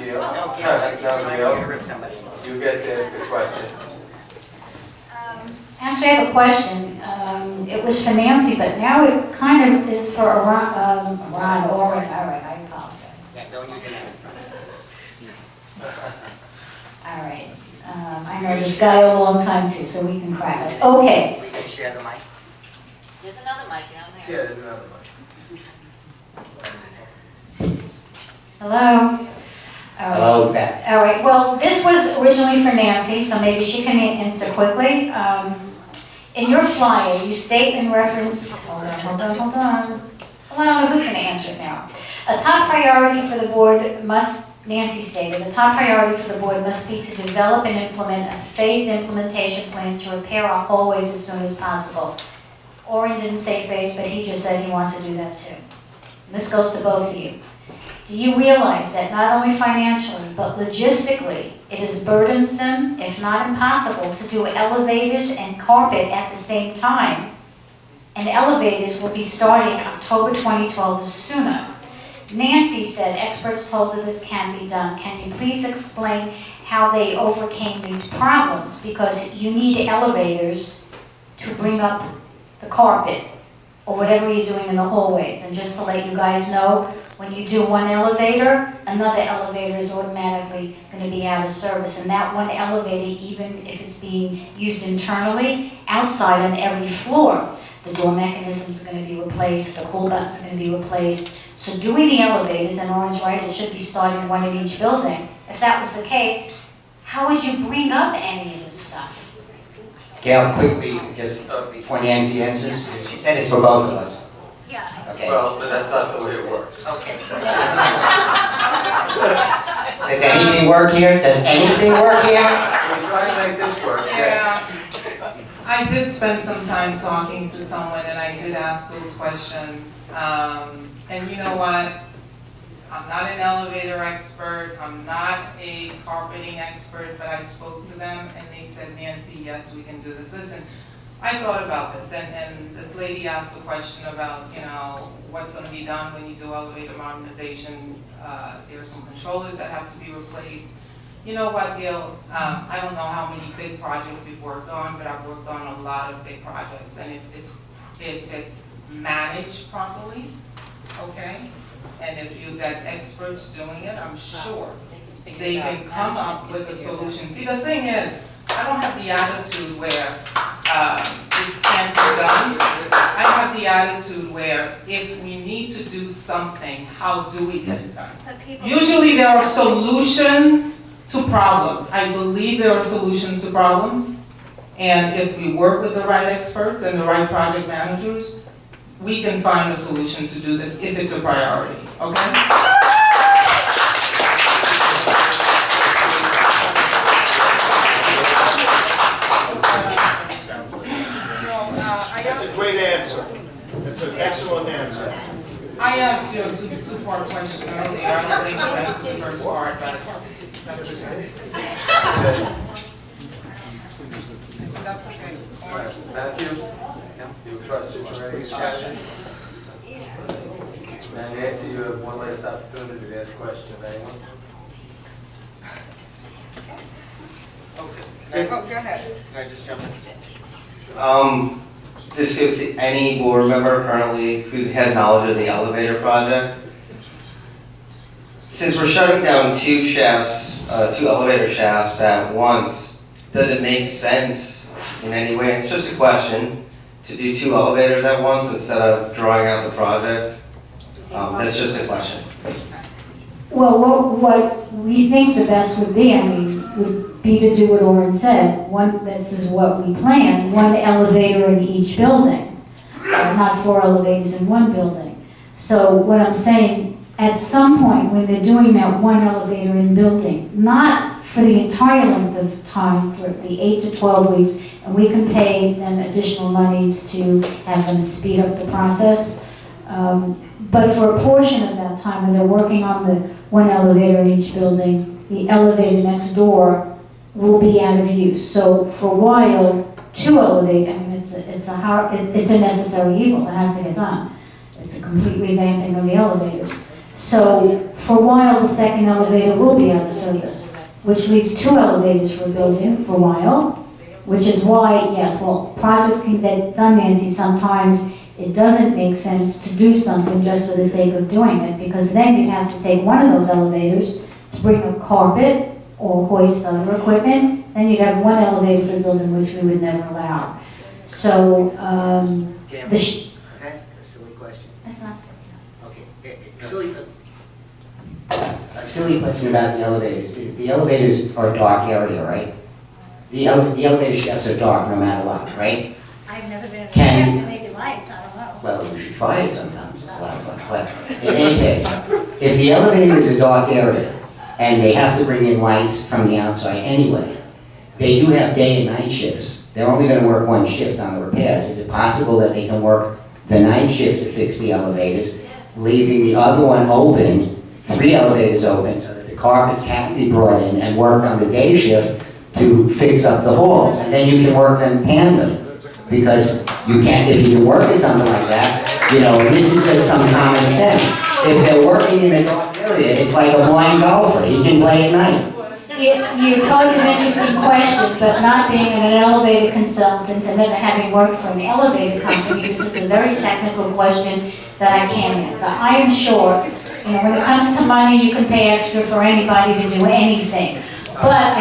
Gail. No, Gail, No, you're trying to rip somebody. You get to ask a question. Actually, I have a question. It was for Nancy, but now it kind of is for Ron, Oren. All right, I apologize. Yeah, don't use it in front of All right. I know this guy a long time too, so we can crack it. Okay. We can share the mic. There's another mic down Yeah, there. there's another one. Hello? All right. Hello, Beth. All right, well, this was originally for Nancy, so maybe she can answer quickly. In your flyer, you state in reference, hold on. Well, I don't know who's gonna answer it now. A top priority for the board must, Nancy stated, a top priority for the board must be to develop and implement a phased implementation plan to repair our hallways as soon as possible. Oren didn't say phased, but he just said he wants to do that too. This goes to both of you. Do you realize that not only financially, but logistically, it is burdensome, if not impossible, to do elevators and carpet at the same time? And elevators will be starting October 2012 or sooner. Nancy said experts told her this can be done. Can you please explain how they overcame these problems? Because you need elevators to bring up the carpet or whatever you're doing in the hallways. And just to let you guys know, when you do one elevator, another elevator is automatically going to be out of service. And that one elevator, even if it's being used internally, outside on every floor, the door mechanisms are going to be replaced, the cool buttons are going to be replaced. So doing the elevators, and Orange right, it should be starting one in each building. If that was the case, how would you bring up any of this stuff? Gail, quickly, just before Nancy answers, she said it's for both of us. Yeah. Okay. Well, but that's not the way it works. Okay. Does anything work here? Does anything work here? We try to make this work, yes. Yeah, I did spend some time talking to someone and I did ask those questions. And you know what? I'm not an elevator expert, I'm not a carpeting expert, but I spoke to them and they said, Nancy, yes, we can do this. Listen, I thought about this and this lady asked a question about, you know, what's going to be done when you do elevator modernization. There are some controllers that have to be replaced. You know what, Gail, I don't know how many big projects you've worked on, but I've worked on a lot of big projects. And if it's managed properly, okay, and if you've got experts doing it, I'm sure they can come up with a solution. See, the thing is, I don't have the attitude where this can't be done. I have the attitude where if we need to do something, how do we get it done? Usually there are solutions to problems. I believe there are solutions to problems. And if we work with the right experts and the right project managers, we can find a solution to do this if it's a priority, okay? That's a great answer. That's an excellent answer. I asked you a two-part question earlier. I don't think you answered the first part, but that's okay. That's okay. All right. Matthew, you have questions for any discussion? And Nancy, you have one last opportunity to ask a question of anyone. Okay. Go ahead. Can I just jump in? This goes to any board member currently who has knowledge of the elevator project. Since we're shutting down two elevator shafts at once, does it make sense in any way? It's just a question to do two elevators at once instead of drawing out the project. That's just a question. Well, what we think the best would be, would be to do what Oren said. This is what we plan, one elevator in each building, not 4 elevators in one building. So what I'm saying, at some point when they're doing that one elevator in building, not for the entire length of time, for the 8 to 12 weeks, and we can pay them additional monies to have them speed up the process. But for a portion of that time, when they're working on the one elevator in each building, the elevator next door will be out of use. So for a while, 2 elevators, it's a necessary evil. It has to get done. It's a complete revamping of the elevators. So for a while, the second elevator will be out of service, which leaves 2 elevators for a building for a while, which is why, yes, well, projects can get done, Nancy, sometimes it doesn't make sense to do something just for the sake of doing it, because then you'd have to take one of those elevators to bring a carpet or hoist other equipment, then you'd have 1 elevator for the building, which we would never allow. So, Gail, the can I ask a silly question? that's not silly. Okay, a silly question about the elevators. The elevators are a dark area, right? The elevator shafts are dark no matter what, right? I've never been in a Can- shift, maybe lights, I don't know. Well, you should try it sometimes, it's a lot of fun. But in any case, if the elevator is a dark area, and they have to bring in lights from the outside anyway, they do have day and night shifts. They're only gonna work 1 shift on the repairs. Is it possible that they can work the night shift to fix the elevators, leaving the other one open, 3 elevators open, so that the carpets can be brought in and work on the day shift to fix up the halls, and then you can work them tandem? Because you can't, if you work at something like that, you know, this is just some common sense. If they're working in a dark area, it's like a blind golfer, he can play at night. You pose an interesting question, but not being an elevator consultant and never having worked for an elevator company, this is a very technical question that I can't answer. I am sure, you know, when it comes to money, you can pay extra for anybody to do anything. But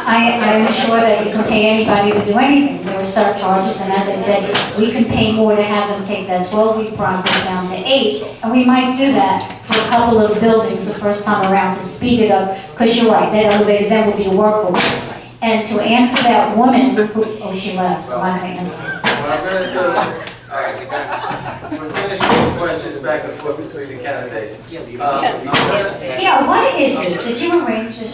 I am sure that you can pay anybody to do anything. There are surcharges, and as I said, we can pay more to have them take that 12-week process down to 8, and we might do that for a couple of buildings the first time around to speed it up, because you're right, that elevator then will be a workhorse. And to answer that woman who, oh, she left, so I'm going to answer. What I'm gonna do, all right, we're finished with questions back and forth between the candidates. Yeah, what is this? Did you arrange this?